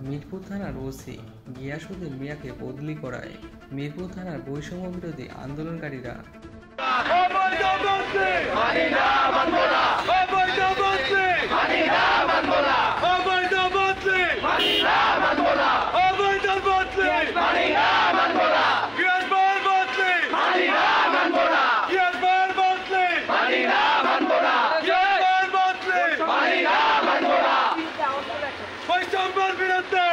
মিরপুর থানার ওসি গিয়াসউদ্দিন মিয়াকে বদলি করায় মিরপুর থানার বৈষম্য বিরোধী আন্দোলনকারীরা বৈষম্যের বিরুদ্ধে